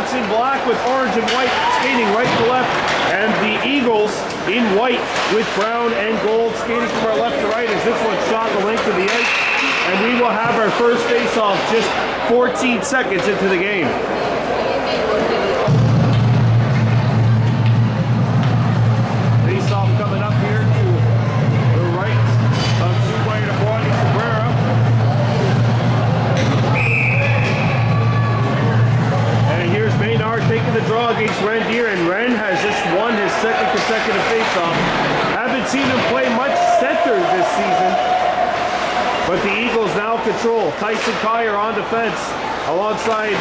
Mohawks in black with orange and white skating right to left, and the Eagles in white with brown and gold skating from our left to right as this one shot the length of the ice. And we will have our first face-off just 14 seconds into the game. Face-off coming up here to the right of Cabrera. And here's Maynard taking the draw against Rendier, and Ren has just won his second consecutive face-off. Haven't seen him play much center this season, but the Eagles now control. Tyson Kyer on defense alongside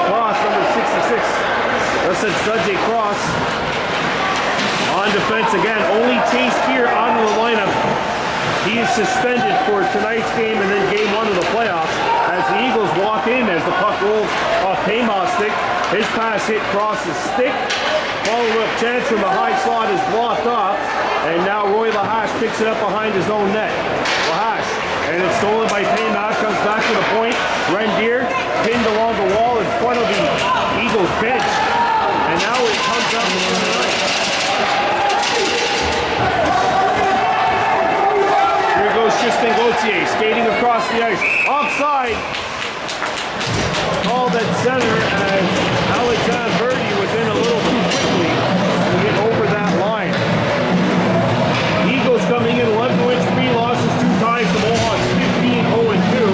Cross, number 66. That's Dudjay Cross. On defense again, only Chase Beer out of the lineup. He is suspended for tonight's game and then game one of the playoffs as the Eagles walk in as the puck rolls off Paymaw's stick. His pass hit Cross's stick. Follow-up chance from the high slot is blocked off, and now Roy Lahash picks it up behind his own net. Lahash, and it's stolen by Paymaw, comes back to the point. Rendier pinned along the wall in front of the Eagles bench, and now it comes up to the right. Here goes Tristan Gauthier skating across the ice. Offside. Called at center as Alexandre Verdi was in a little too quickly to get over that line. Eagles coming in 11 wins, 3 losses, 2 ties. The Mohawks 15-0-2.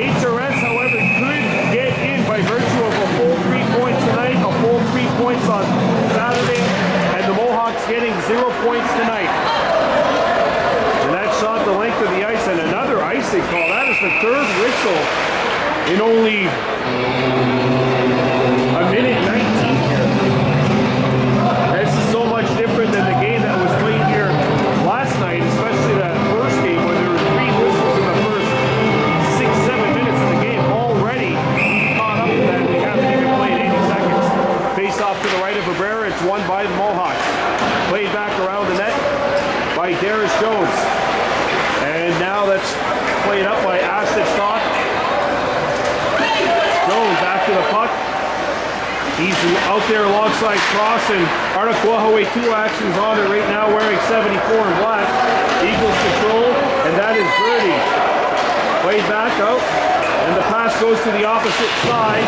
HRS, however, could get in by virtue of a full 3 points tonight, a full 3 points on Saturday, and the Mohawks getting 0 points tonight. And that shot the length of the ice, and another icing call. That is the third whistle in only a minute 19 here. This is so much different than the game that was played here last night, especially that first game where there were 3 whistles in the first 6-7 minutes of the game. Already caught up to that. We haven't even played 80 seconds. Face off to the right of Cabrera. It's won by the Mohawks. Played back around the net by Darius Jones. And now that's played up by Ashton Stock. Jones after the puck. He's out there alongside Cross, and Kahnawake 2 actions on it right now, wearing 74 in black. Eagles control, and that is Verdi. Played back out, and the pass goes to the opposite side.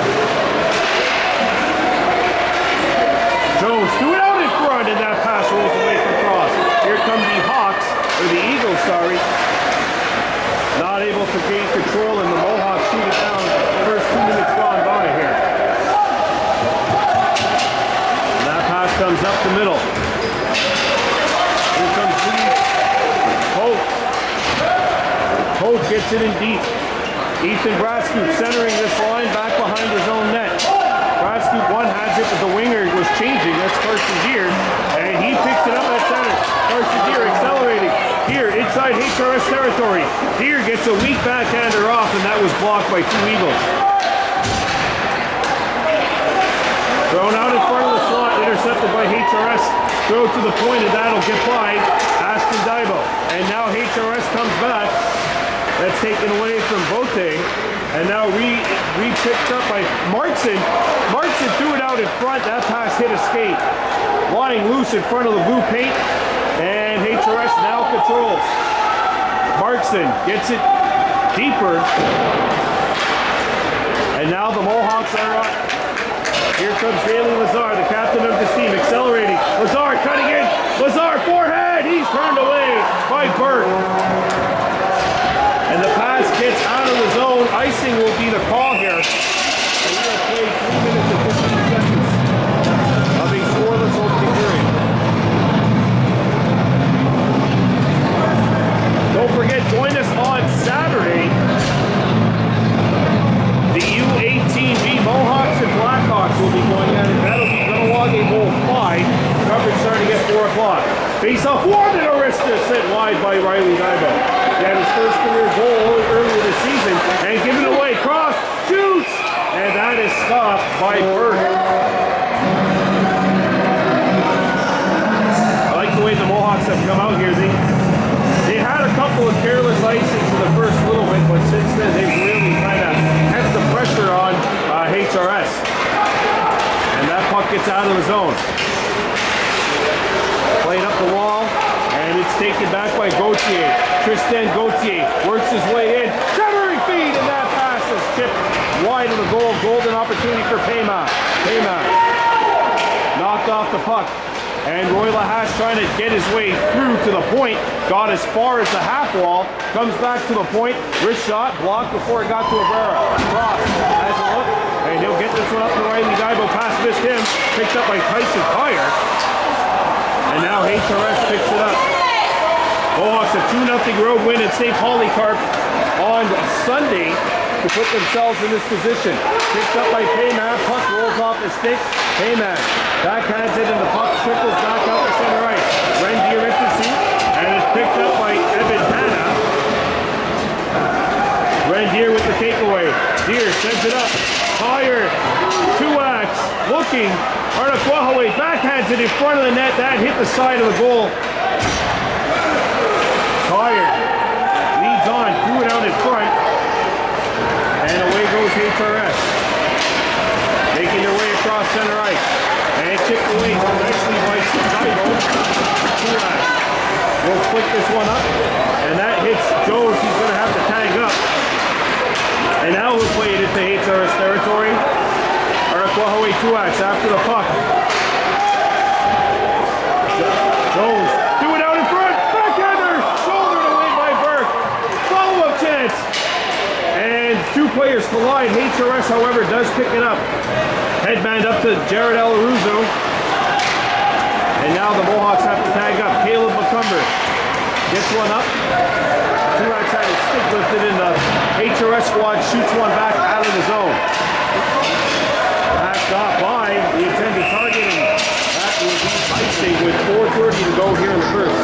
Jones threw it out in front, and that pass rolls away from Cross. Here come the Hawks, or the Eagles, sorry. Not able to gain control, and the Mohawks shoot it down. First 2 minutes gone by here. And that pass comes up the middle. Here comes Hope. Hope gets it in deep. Ethan Brascoop centering this line back behind his own net. Brascoop one-hands it, but the winger was changing. That's Carson Deere, and he picks it up at center. Carson Deere accelerating here inside HRS territory. Deere gets a weak backhander off, and that was blocked by 2 Eagles. Thrown out in front of the slot, intercepted by HRS. Throw to the point, and that'll get by Ashton Daibo. And now HRS comes back. That's taken away from Bote, and now re-picked up by Martson. Martson threw it out in front. That pass hit a skate. Lying loose in front of the blue paint, and HRS now controls. Martson gets it deeper, and now the Mohawks are up. Here comes Daly Lazar, the captain of this team, accelerating. Lazar cutting in. Lazar forehand. He's turned away by Burke. And the pass gets out of the zone. Icing will be the call here. And we have played 3 minutes and 15 seconds of a scoreless opening period. Don't forget, join us on Saturday. The U-18 Mohawks and Blackhawks will be going at it. That'll be Kahnawake Bowl 5. Coverage starting at 4 o'clock. Face-off, one and a wrister sent wide by Riley Daibo. He had his first career goal earlier this season, and given away. Cross shoots, and that is stopped by Burke. I like the way the Mohawks have come out here. They had a couple of careless icings in the first little bit, but since then they've really kind of kept the pressure on gets out of the zone. Played up the wall, and it's taken back by Gauthier. Tristan Gauthier works his way in. Severing feed, and that pass is chipped wide of the goal. Golden opportunity for Payma. Payma knocked off the puck. And Roy Lahache trying to get his way through to the point. Got as far as the half wall. Comes back to the point. Wrist shot blocked before it got to Averra. Cross has a look. And he'll get this one up to Riley Dibo. Pass missed him. Picked up by Tyson Tyre. And now HRS picks it up. Mohawks a 2-0 road win at St. Polycarp on Sunday to put themselves in this position. Picked up by Payman. Puck rolls off the stick. Payman backhands it and the puck trickles back out to center ice. Rendier in pursuit, and it's picked up by Evan Hanna. Rendier with the takeaway. Deer sends it up. Tyre, two-axe, looking. Kahnawake backhands it in front of the net. That hit the side of the goal. Tyre leads on, threw it out in front. And away goes HRS. Making their way across center ice. And chipped away nicely by Dibo. We'll flick this one up. And that hits Jones. He's going to have to tag up. And now we'll play it into HRS territory. Kahnawake two-axe after the puck. Jones threw it out in front. Backhander. Shouldered away by Burke. Follow-up chance. And two players collide. HRS, however, does pick it up. Headband up to Jared Alaruzo. And now the Mohawks have to tag up. Caleb McCumber gets one up. Two-axe had his stick lifted and the HRS squad shoots one back out of the zone. Passed off by the intended target, and that will be icing with 4:30 to go here in the first.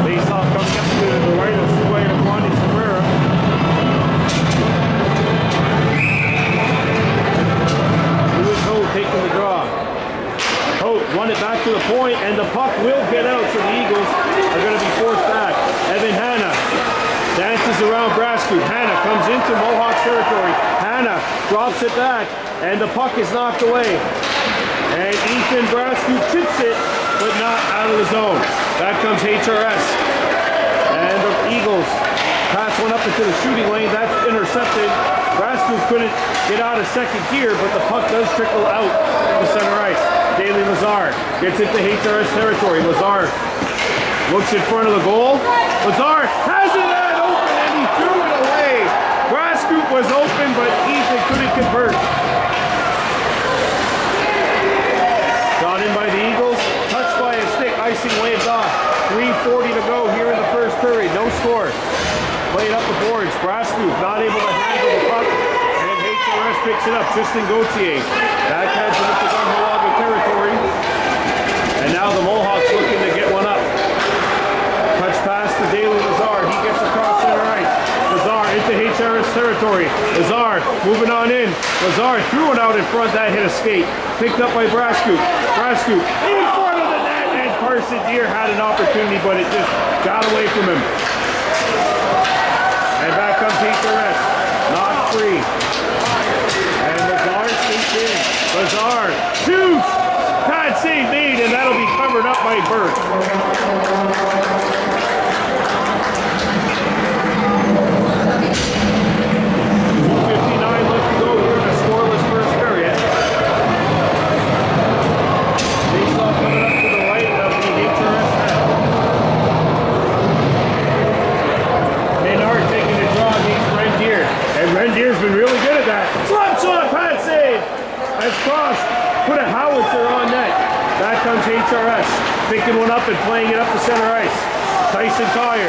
Face-off coming up to the right of Suway and Kwani Cabrera. Lewis Hope taking the draw. Hope won it back to the point, and the puck will get out, so the Eagles are going to be forced back. Evan Hanna dances around Brascoot. Hanna comes into Mohawk territory. Hanna drops it back, and the puck is knocked away. And Ethan Brascoot chips it, but not out of the zone. Back comes HRS. And the Eagles pass one up into the shooting lane. That's intercepted. Brascoot couldn't get out of second gear, but the puck does trickle out to center ice. Daly Lazar gets into HRS territory. Lazar looks in front of the goal. Lazar has it at open, and he threw it away. Brascoot was open, but Ethan couldn't convert. Got in by the Eagles. Touched by a stick. Icing waved off. 3:40 to go here in the first period. No score. Played up the boards. Brascoot not able to handle the puck. And HRS picks it up. Tristan Gauthier backhands it into Kahnawake territory. And now the Mohawks looking to get one up. Touch pass to Daly Lazar. He gets across center ice. Lazar into HRS territory. Lazar moving on in. Lazar threw it out in front. That hit a skate. Picked up by Brascoot. Brascoot in front of the net. And Carson Deer had an opportunity, but it just got away from him. And back comes HRS. Not free. And Lazar sinks in. Lazar shoots. Pad save made, and that'll be covered up by Burke. 2:59 left to go here in a scoreless first period. Face-off coming up to the right of the HRS net. Maynard taking the draw against Rendier. And Rendier's been really good at that. Slap shot, pad save! As Cross put a howitzer on net. Back comes HRS. Picking one up and playing it up to center ice. Tyson Tyre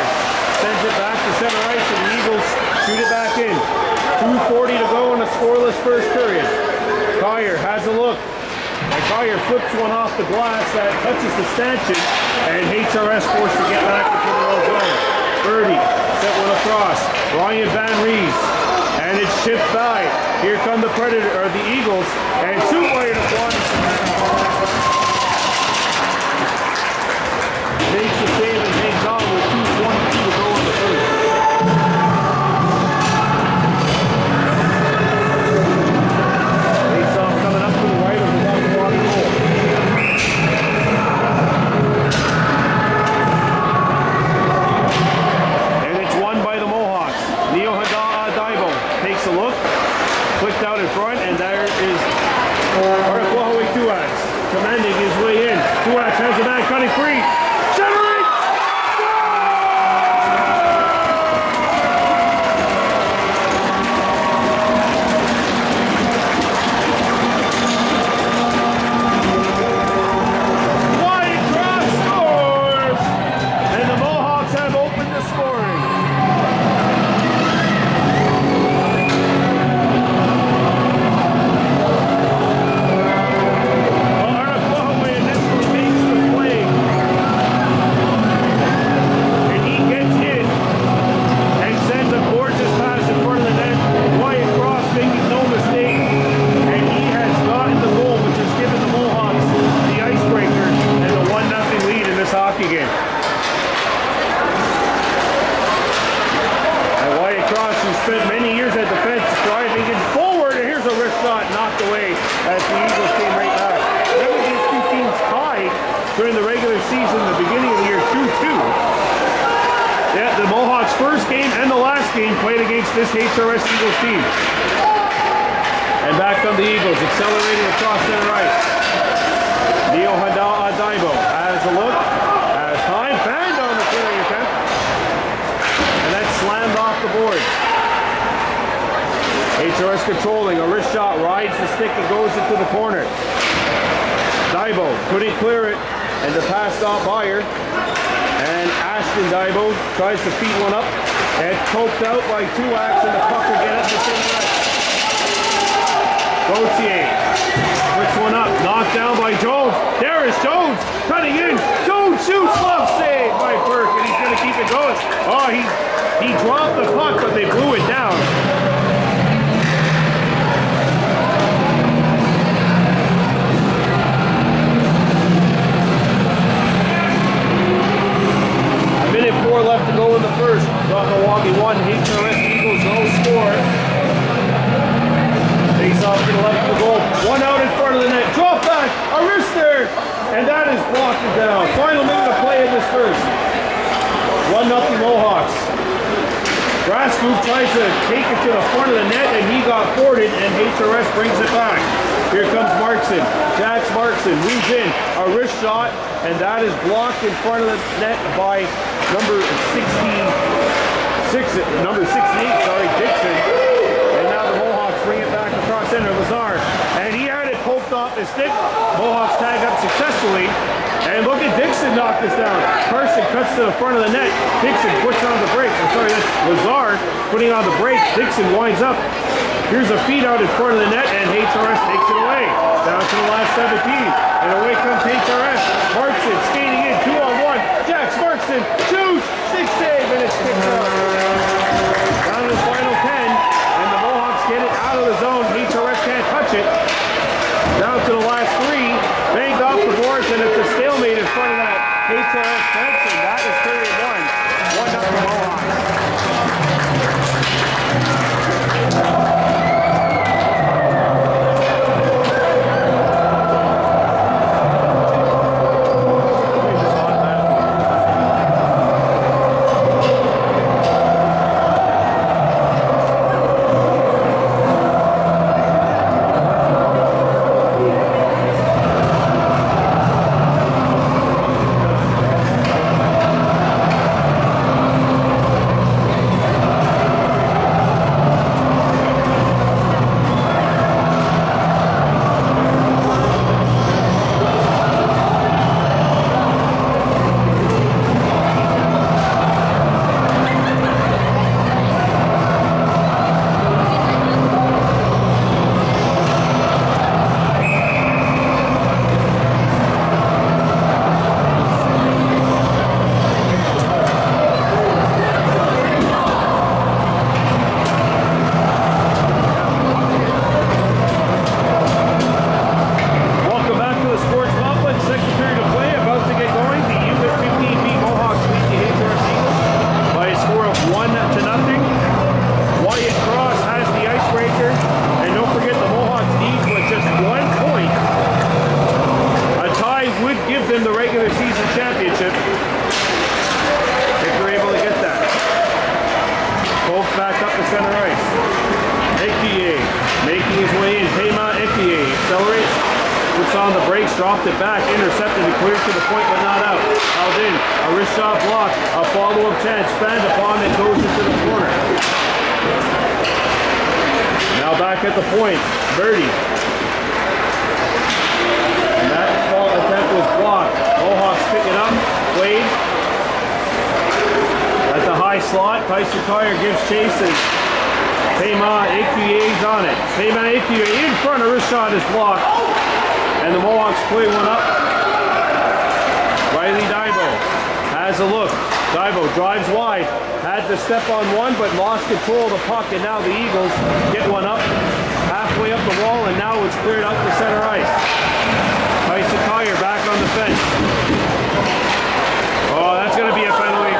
sends it back to center ice, and the Eagles shoot it back in. 2:40 to go in a scoreless first period. Tyre has a look. And Tyre flips one off the glass that touches the stanchion, and HRS forced to get back into their own zone. Birdie set one across. Ryan Van Rees. And it's shipped by. Here come the Predator, or the Eagles, and two-way to one. Makes the save and makes spent many years at defense, driving it forward, and here's a wrist shot knocked away as the Eagles came right back. Remember, these two teams tied during the regular season, the beginning of the year, 2-2. Yeah, the Mohawks' first game and the last game played against this HRS Eagles team. And back come the Eagles, accelerating across center ice. Neo Adaibo has a look, has time, banned on the clearing attempt. And that's slammed off the board. HRS controlling, a wrist shot, rides the stick and goes into the corner. Daibo couldn't clear it, and the pass stopped by her. And Ashton Daibo tries to feed one up, and it's poked out by Tuax, and the puck will get up the center ice. Gauthier puts one up, knocked down by Jones. There is Jones cutting in. Jones shoots, glove save by Burke, and he's going to keep it going. Oh, he dropped the puck, but they blew it down. A minute 4 left to go in the first. Kahnawake 1, HRS Eagles no score. Face off to the left of the goal. One out in front of the net. Drop back. A wrister. And that is blocked down. Final minute of play in this first. 1-0 Mohawks. Grasscoop tries to take it to the front of the net, and he got boarded, and HRS brings it back. Here comes Markson. Jax Markson moves in. A wrist shot, and that is blocked in front of the net by number 68, Dixon. And now the Mohawks bring it back across center. Lazar, and he had it poked off his stick. Mohawks tag up successfully. And look at Dixon knock this down. Carson cuts to the front of the net. Dixon puts on the brakes. I'm sorry, that's Lazar putting on the brakes. Dixon winds up. Here's a feed out in front of the net, and HRS takes it away. Down to the last 17. And away comes HRS. Markson skating in, 2-on-1. Jax Markson shoots. 6 save, and it's kicked out. Down to the final 10. And the Mohawks get it out of the zone. HRS can't touch it. Down to the last 3. Banged off the boards, and it's a stalemate in front of that HRS fence, and that is period 1. 1-0 Mohawks. On the brakes, dropped it back, intercepted and cleared to the point, but not out. Held in, a wrist shot block, a follow-up chance, fanned upon, and goes into the corner. Now back at the point, Birdie. And that fall attempt was blocked. Mohawks pick it up, Wade. At the high slot, Tyson Collier gives chase, and Pema Ikie's on it. Pema Ikie in front, a wrist shot is blocked. And the Mohawks play one up. Riley Daibo has a look. Daibo drives wide. Had to step on one, but lost control of the puck. And now the Eagles get one up. Halfway up the wall, and now it's cleared up to center ice. Tyson Collier back on the fence. Oh, that's going to be a penalty.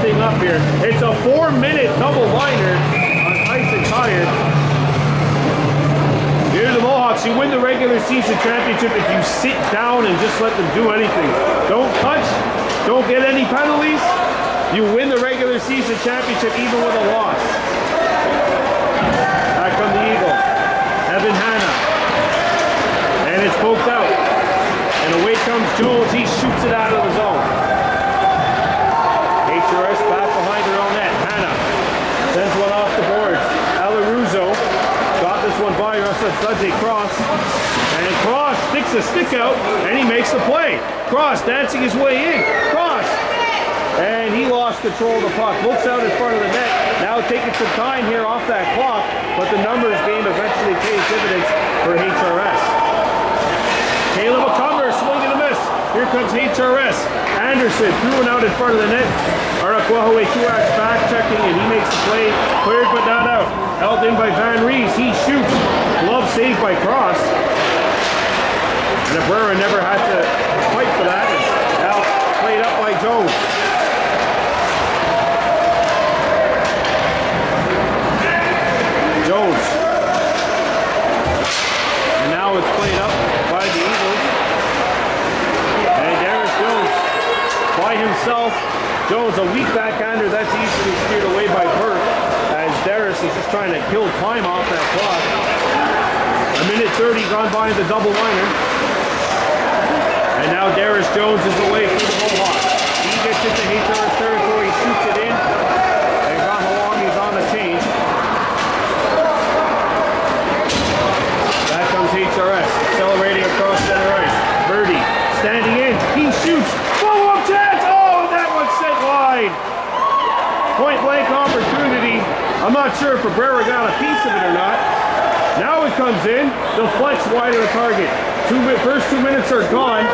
thing up here. It's a 4-minute double liner on ice and tire. Here are the Mohawks. You win the regular season championship if you sit down and just let them do anything. Don't touch. Don't get any penalties. You win the regular season championship even with a loss. Back come the Eagles. Evan Hanna. And it's poked out. And away comes Jones. He shoots it out of the zone. HRS back behind their own net. Hanna sends one off the boards. Alaruzo got this one by Russell Sudge Cross. And Cross sticks a stick out and he makes the play. Cross dancing his way in. Cross. And he lost control of the puck. Looks out in front of the net. Now taking some time here off that clock. But the numbers game eventually pays dividends for HRS. Caleb O'Connor, swing and a miss. Here comes HRS. Anderson threw one out in front of the net. Arakwahaway Kuak's back checking and he makes the play. Cleared but not out. Held in by Van Rees. He shoots. Glove saved by Cross. And Abrera never had to fight for that. Now played up by Jones. Jones. And now it's played up by the Eagles. And Darius Jones by himself. Jones, a weak backhander, that's easily steered away by Burke. As Darius is just trying to kill time off that clock. A minute 30 gone by in the double liner. And now Darius Jones is away from the Mohawks. He gets into HRS territory, shoots it in. And Kahnawake is on the change. Back comes HRS, accelerating across center ice. Birdie standing in, he shoots. Follow-up chance! Oh, that one's sent wide. Point blank opportunity. I'm not sure if Abrera got a piece of it or not. Now it comes in, deflects wide of the target. First 2 minutes are gone.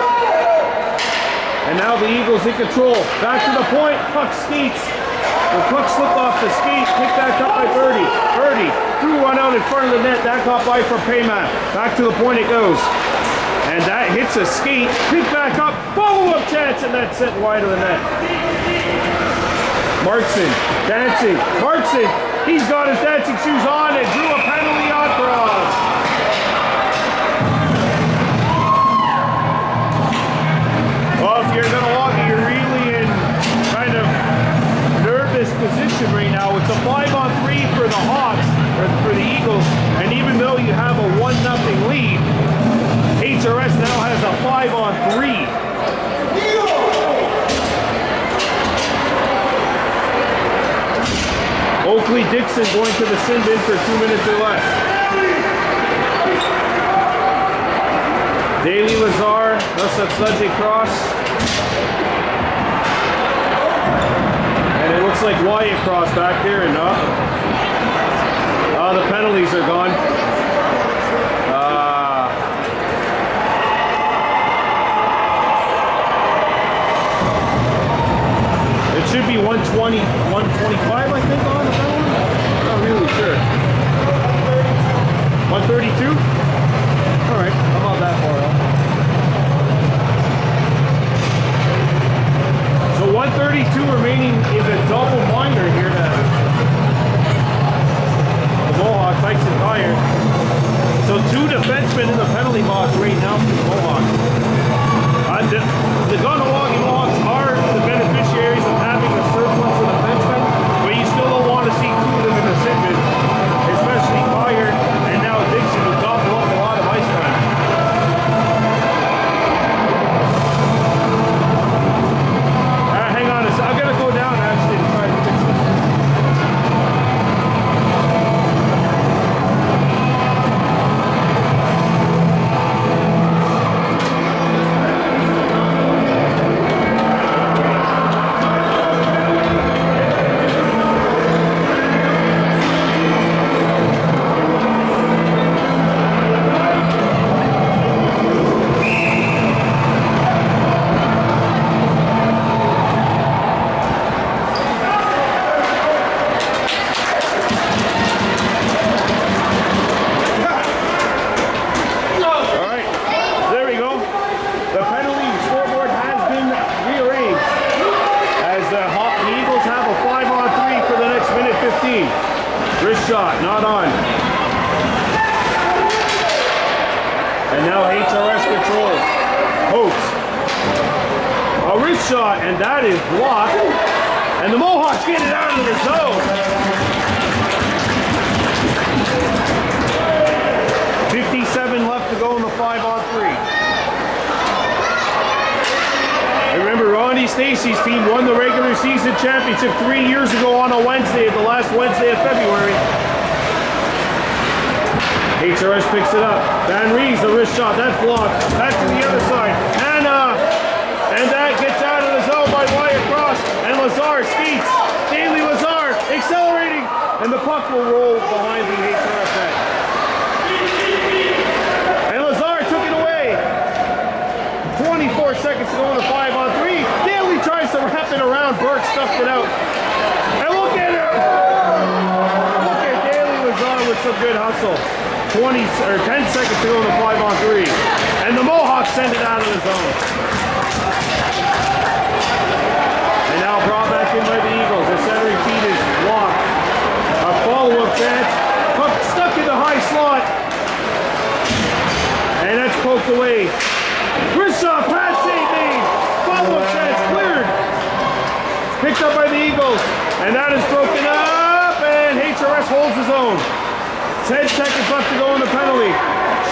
And now the Eagles in control. Back to the point, puck skates. The puck slipped off the skate, picked back up by Birdie. Birdie threw one out in front of the net, that got by for Payman. Back to the point it goes. And that hits a skate, picked back up, follow-up chance, and that's sent wide of the net. Markson, dancing. Markson, he's got his dancing shoes on and drew a penalty on Cross. Well, if you're Kahnawake, you're really in kind of nervous position right now. It's a 5-on-3 for the Hawks, or for the Eagles, and even though you have a 1-0 lead, HRS now has a 5-on-3. Oakley Dixon going to the sin bin for 2 minutes or less. Daly Lazar, Russell Sudge Cross. And it looks like Wyatt Cross back there, and the penalties are gone. It should be 120, 125, I think, on the penalty. I'm not really sure. 132? All right, I'm not that far off. So 132 remaining is a double minor here to the Mohawks, Ice and Tire. So 2 defensemen in the penalty box right now for the Mohawks. The Kahnawake Mohawks are the beneficiaries of having a surplus of defensemen, but you still don't want to see 2 of them in the sit bin, especially Fire and now Dixon, who gobbled up a lot of ice time. Hang on, I'm going to go down actually to try to fix this. U-15. Wrist shot, not on. And now HRS controls. Hopes. A wrist shot, and that is blocked. And the Mohawks get it out of the zone. 57 left to go in the 5-on-3. And remember, Ronnie Stacey's team won the regular season championship 3 years ago on a Wednesday, the last Wednesday of February. HRS picks it up. Van Rees, the wrist shot, that's blocked. Back to the other side. And that gets out of the zone by Wyatt Cross. And Lazar skates. Daly Lazar accelerating. And the puck will roll behind the HRS net. And Lazar took it away. 24 seconds to go in the 5-on-3. Daly tries to wrap it around. Burke stuffed it out. And look at him! Look at Daly Lazar with some good hustle. 10 seconds to go in the 5-on-3. And the Mohawks send it out of the zone. And now brought back in by the Eagles. The centering feed is blocked. A follow-up chance. Puck stuck in the high slot. And that's poked away. Grishaw, pass save made. Follow-up chance cleared. Picked up by the Eagles. And that is broken up. And HRS holds his own. 10 seconds left to go in the penalty.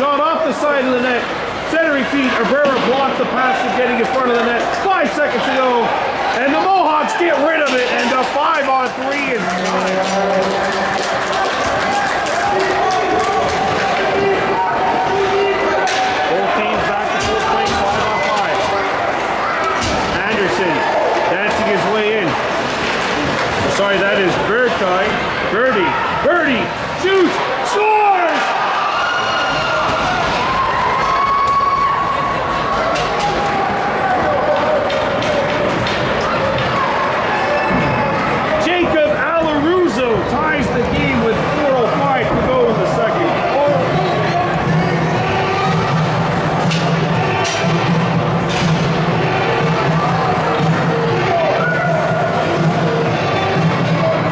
Shot off the side of the net. Centering feet. Abrera blocked the pass from getting in front of the net. 5 seconds to go. And the Mohawks get rid of it. And the 5-on-3 is both teams back to full play. 5-on-5. Anderson dancing his way in. Sorry, that is Bertai. Birdie shoots. Scores! Jacob Alaruzo ties the game with 4:05 to go in the second.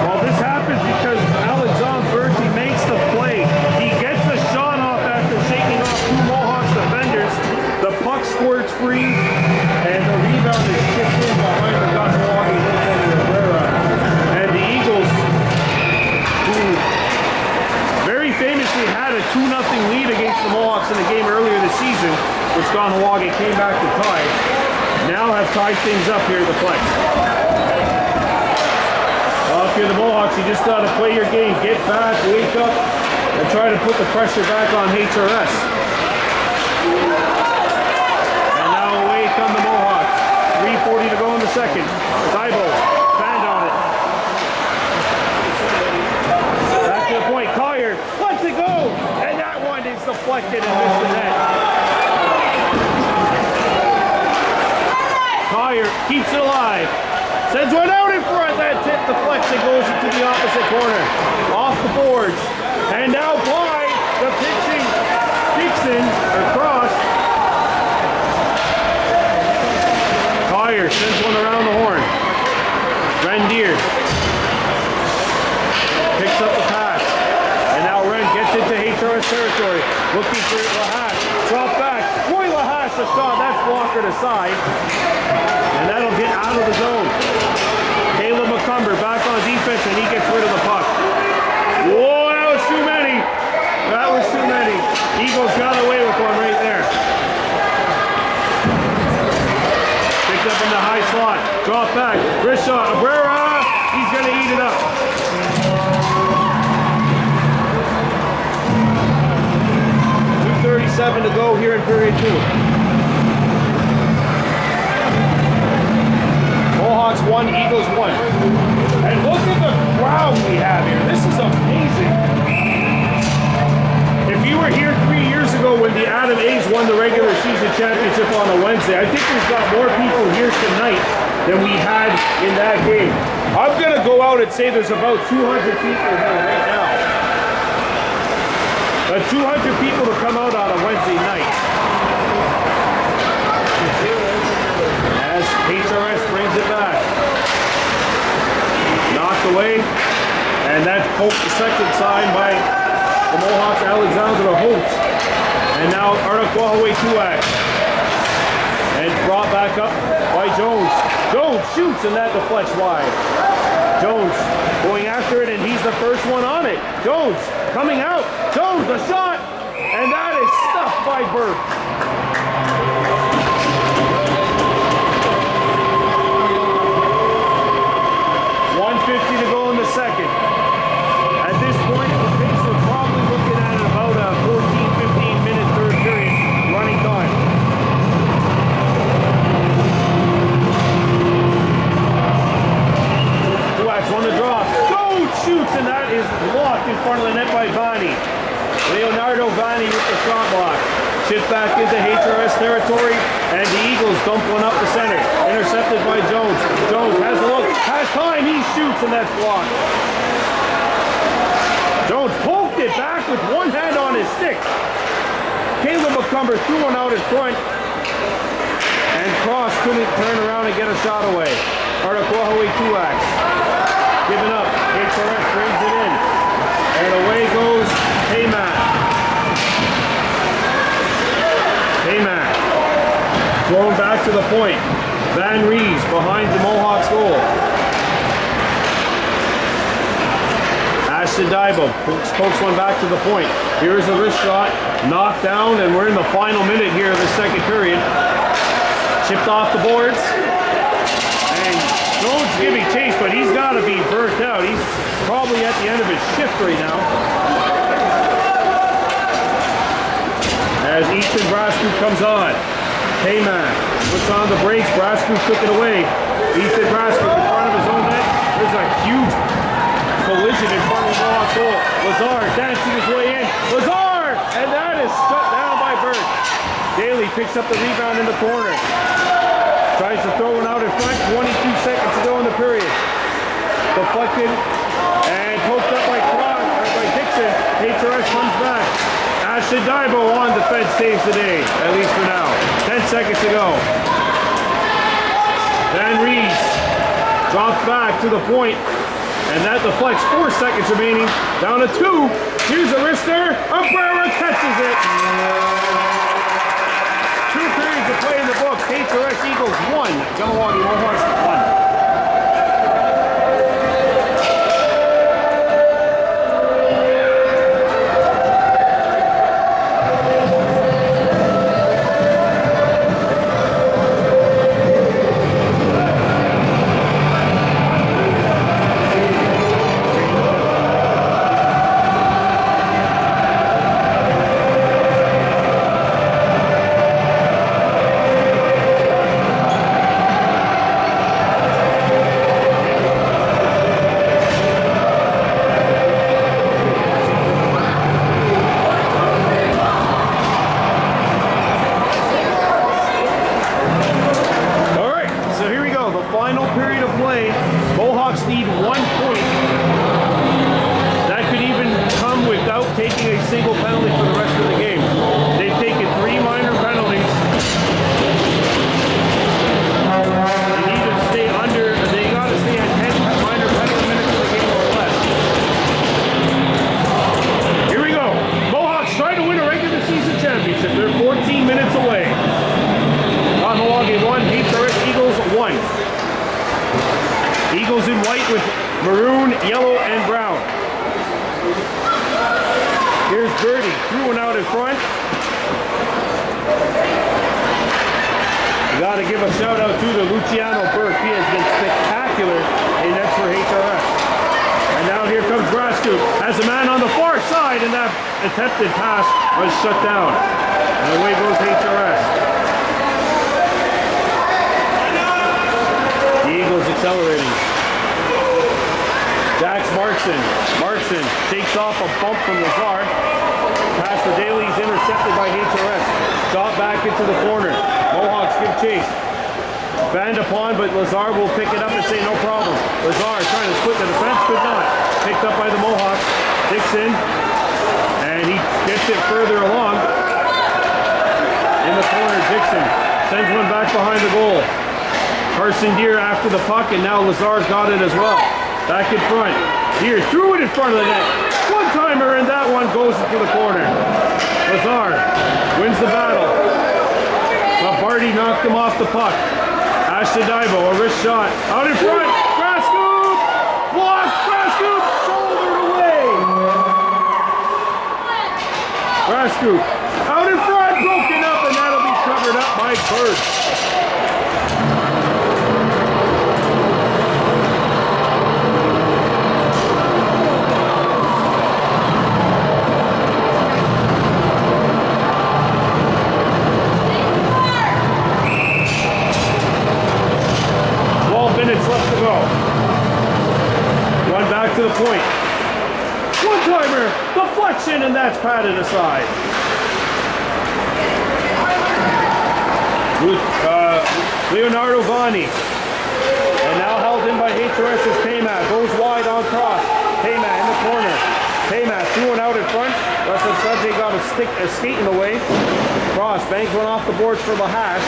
Well, this happens because Alexandre Bertie makes the play. He gets the shot off after shaking off two Mohawks defenders. The puck squirts free, and the rebound is kicked in behind the Kahnawake goaltender Abrera. And the Eagles, who very famously had a 2-0 lead against the Mohawks in the game earlier this season, which Kahnawake came back to tie, now have tied things up here at the Flex. Well, if you're the Mohawks, you just got to play your game. Get back, wake up, and try to put the pressure back on HRS. And now away come the Mohawks. 3:40 to go in the second. Aigles, band on it. Back to the point. Collier lets it go. And that one is deflected and missed the net. Collier keeps it alive. Sends one out in front. That tip deflects and goes into the opposite corner. Off the boards. And now by the pitching Dixon or Cross. Collier sends one around the horn. Rendier picks up the pass. And now Ren gets into HRS territory. Looking for Lahash. Drop back. Roy Lahash a shot. That's blockered aside. And that'll get out of the zone. Caleb McCumber back on defense, and he gets rid of the puck. Whoa, that was too many. That was too many. Eagles got away with one right there. Picked up in the high slot. Drop back. Wrist shot. Abrera. He's going to eat it up. .237 to go here in period 2. Mohawks 1, Eagles 1. And look at the crowd we have here. This is amazing. If you were here 3 years ago when the Adam A's won the regular season championship on a Wednesday, I think we've got more people here tonight than we had in that game. I'm going to go out and say there's about 200 people here right now. 200 people to come out on a Wednesday night. As HRS brings it back. Knocked away. And that's poked the second time by the Mohawks, Alexander Holtz. And now Kahnawake Tuak. And brought back up by Jones. Jones shoots and that deflects wide. Jones going after it and he's the first one on it. Jones coming out. Jones, the shot. And that is stuffed by Burke. .150 to go in the second. At this point, the Pace are probably looking at about a 14-15 minute third period running time. Tuak's on the draw. Jones shoots and that is blocked in front of the net by Vani. Leonardo Vani with the shot block. Shift back into HRS territory, and the Eagles dump one up the center. Intercepted by Jones. Jones has a look, has time, he shoots, and that's blocked. Jones poked it back with one hand on his stick. Caleb McCumber threw one out in front, and Cross couldn't turn around and get a shot away. Kahnawake Tuak giving up. HRS brings it in, and away goes Hayman. Hayman thrown back to the point. Van Rees behind the Mohawks goal. Ashton Daibo pokes one back to the point. Here's a wrist shot, knocked down, and we're in the final minute here of the second period. Chipped off the boards. And Jones giving chase, but he's got to be burnt out. He's probably at the end of his shift right now. As Ethan Brascoop comes on. Hayman puts on the brakes. Brascoop took it away. Ethan Brascoop in front of his own net. There's a huge collision in front of the Mohawk goal. Lazar dancing his way in. Lazar! And that is shut down by Burke. Daly picks up the rebound in the corner. Tries to throw one out in front. 22 seconds to go in the period. Deflected and poked up by Dixon. HRS comes back. Ashton Daibo on defense saves the day, at least for now. 10 seconds to go. Van Rees drops back to the point, and that deflects. 4 seconds remaining. Down to 2. Here's a wrister. Aguero catches it. 2 periods of play in the books. HRS Eagles 1. Kahnawake Mohawks 1. Eagles in white with maroon, yellow, and brown. Here's Birdie, threw one out in front. You got to give a shout out to the Luciano Burke. He has been spectacular in nets for HRS. And now here comes Brascoop. Has a man on the far side, and that attempted pass was shut down. And away goes HRS. The Eagles accelerating. Dax Markson takes off a bump from Lazar. Pass for Daly's intercepted by HRS. Shot back into the corner. Mohawks give chase. Banned upon, but Lazar will pick it up and say no problem. Lazar trying to split the defense, could not. Picked up by the Mohawks. Dixon, and he gets it further along. In the corner, Dixon sends one back behind the goal. Carson Deere after the puck, and now Lazar's got it as well. Back in front. Here, threw it in front of the net. One-timer, and that one goes into the corner. Lazar wins the battle. But Barty knocked him off the puck. Ashdaibo, a wrist shot. Out in front. Grass scoop! Blocked! Grass scoop! Shouldered away! Grass scoop. Out in front! Broken up, and that'll be covered up by Bird. Left to go. Run back to the point. One-timer, deflection, and that's patted aside. Leonardo Vani. And now held in by HRS as Paymat. Goes wide on cross. Paymat in the corner. Paymat threw one out in front. Russell Sudjay got a skate in the way. Cross bangs one off the boards for Lahash.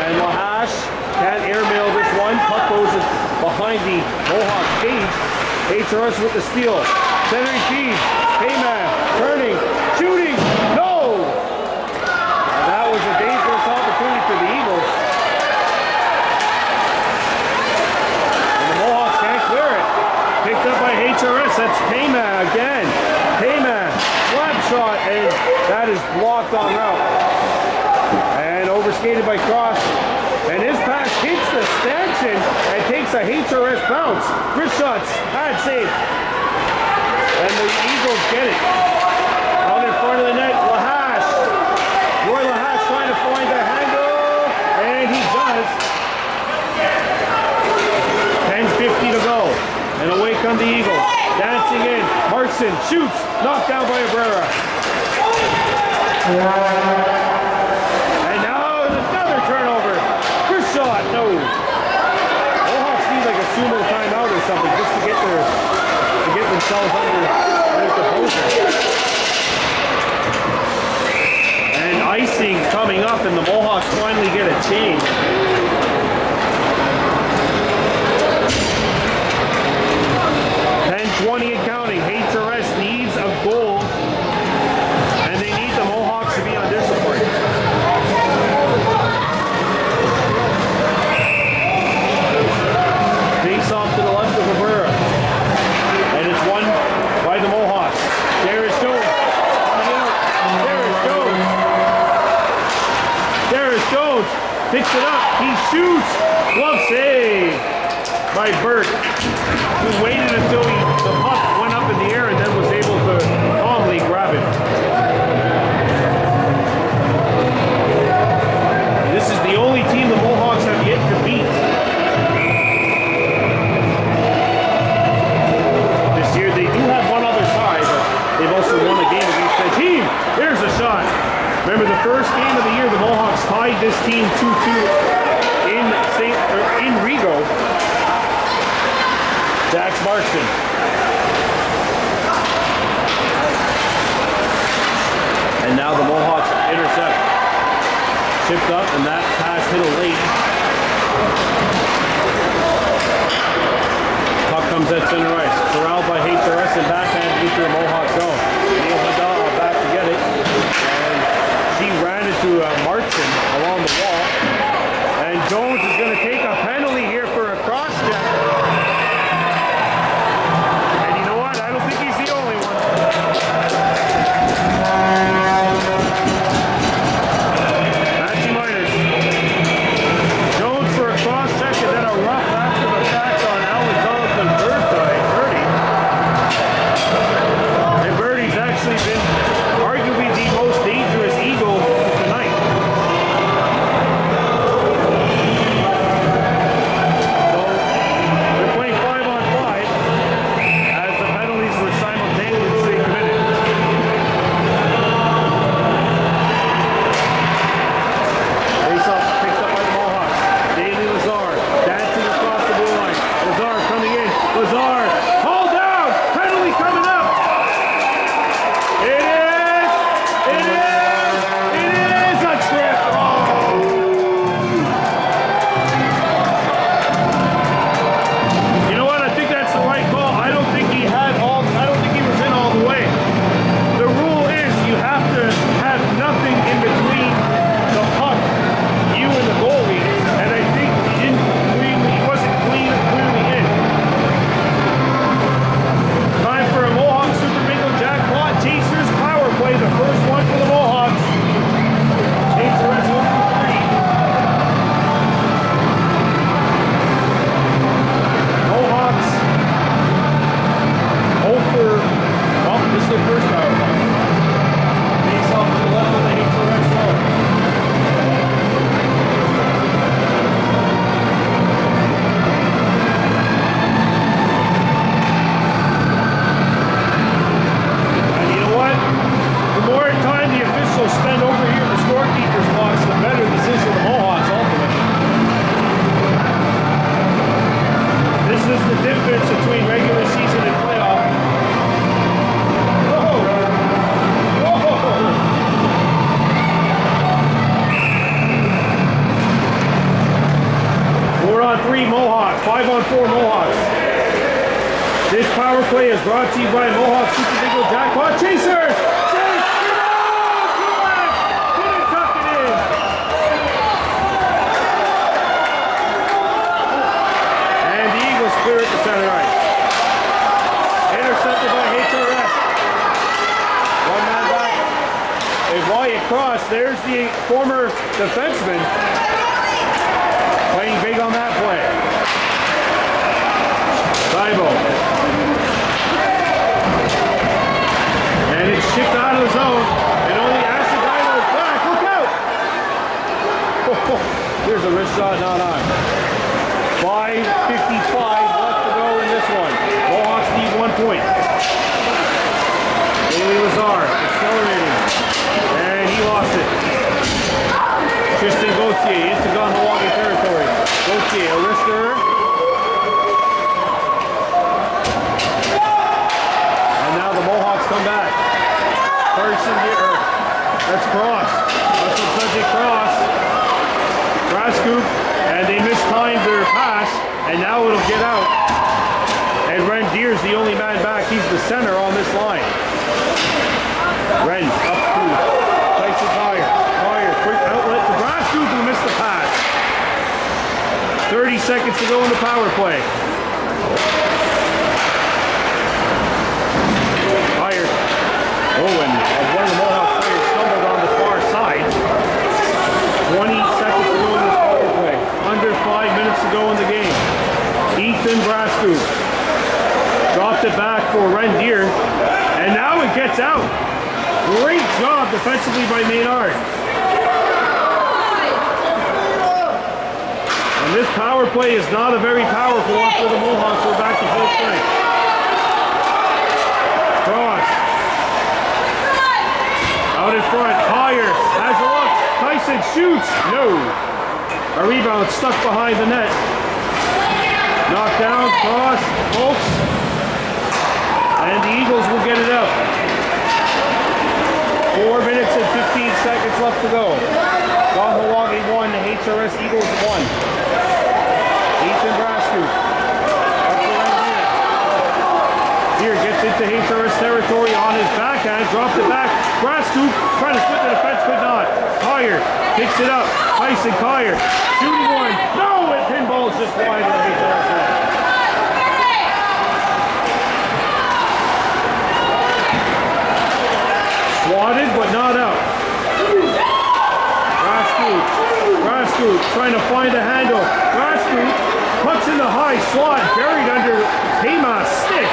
And Lahash can't airmail this one. Puck goes behind the Mohawk cage. HRS with the steal. Centering feed. Payman turning. Shooting. No! And that was a dangerous opportunity for the Eagles. And the Mohawks can't clear it. Picked up by HRS. That's Payman again. Payman. Slap shot. And that is blocked on route. And overskated by Cross. And his pass hits the stanchion and takes a HRS bounce. Wrist shots, pad save. And the Eagles get it. Out in front of the net, Lahash. Roy Lahash trying to find the handle. And he does. 10:50 to go. And away come the Eagles. Dancing in. Markson shoots. Knocked down by Abrera. And now another turnover. Shot, no. Mohawks need like a sumo timeout or something just to get themselves under composure. And icing coming up, and the Mohawks finally get a change. .20 and counting. HRS needs a goal, and they need the Mohawks to be undisciplined. Off to the left of Abrera. And it's won by the Mohawks. Darius Jones coming out. Darius Jones picks it up. He shoots. Glove save by Burt, who waited until the puck went up in the air and then was able to calmly grab it. This is the only team the Mohawks have yet to beat. They've also won a game against that team. There's a shot. Remember the first game of the year, the Mohawks tied this team 2-2 in Rigo. Dax Markson. And now the Mohawks intercept. Chipped up, and that pass hit a late. Puck comes at center ice. Corralled by HRS and backhand into the Mohawk zone. Neil Hadal back to get it. And she ran into Markson along the wall. And Jones is going to take a penalty here for a cross check. And you know what? I don't think he's the only one. Matchy Miners. Jones for a cross check and then a rough after the fact on Alexander Bertha. This power play is brought to you by Mohawks Super Bingo Jackpot Chasers. Couldn't tuck it in. And the Eagles clear at the center ice. Intercepted by HRS. One man back. A Wyatt cross. There's the former defenseman playing big on that play. Tybo. And it's shipped out of the zone. And only Aigles is back. Look out! Here's a wrist shot, not on. 5:55 left to go in this one. Mohawks need 1 point. Bailey Lazar accelerating. And he lost it. Tristan Gauthier into Kahnawake territory. Gauthier, a wrister. And now the Mohawks come back. Carson here. That's cross. That's a subject cross. Grass scoop. And they mistimed their pass. And now it'll get out. And Ren Deer's the only man back. He's the center on this line. Ren up to Tyson Higher. Quick outlet to Grass scoop who missed the pass. 30 seconds to go in the power play. Higher. Owen, one of the Mohawk players stumbled on the far side. 20 seconds to go in this power play. Under 5 minutes to go in the game. Ethan Brascu dropped it back for Rendier. And now it gets out. Great job defensively by Maynard. And this power play is not a very powerful one for the Mohawks. We're back to full strength. Cross. Out in front. Higher. Has a look. Tyson shoots. No. A rebound stuck behind the net. Knocked down. Cross. Folks. And the Eagles will get it up. 4 minutes and 15 seconds left to go. Kahnawake 1, the HRS Eagles 1. Ethan Brascu. Up to Rendier. Deer gets into HRS territory on his backhand, dropped it back. Brascu trying to split the defense, could not. Kyer picks it up. Tyson Kyer shooting one. No, it pinballs just wide of the HRS net. Swatted, but not out. Brascu trying to find a handle. Brascu puts in the high slot, buried under Tama's stick.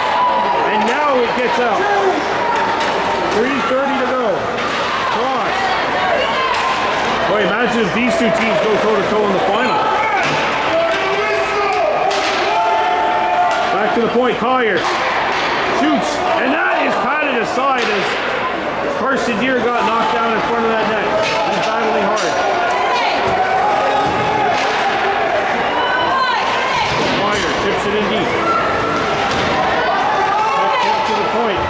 And now it gets out. 3:30 to go. Cross. Boy, imagine if these two teams go toe-to-toe in the final. Back to the point, Kyer shoots. And that is patted aside as Carson Deer got knocked down in front of that net. He's battling hard. Meyer tips it in deep. Tip to the point.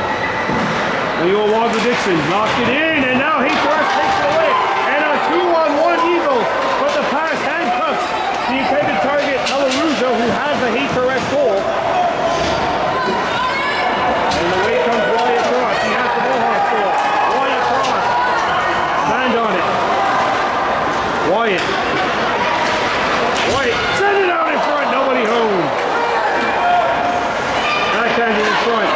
Leo Walker-Dixon knocked it in, and now HRS takes it away. And a 2-on-1 Eagles, but the pass handcuffs the intended target, Elaruza, who has a HRS goal. And the way comes Wyatt Cross. He has the Mohawks goal. Wyatt Cross. Land on it. Wyatt. Send it out in front. Nobody home. Backhand in front.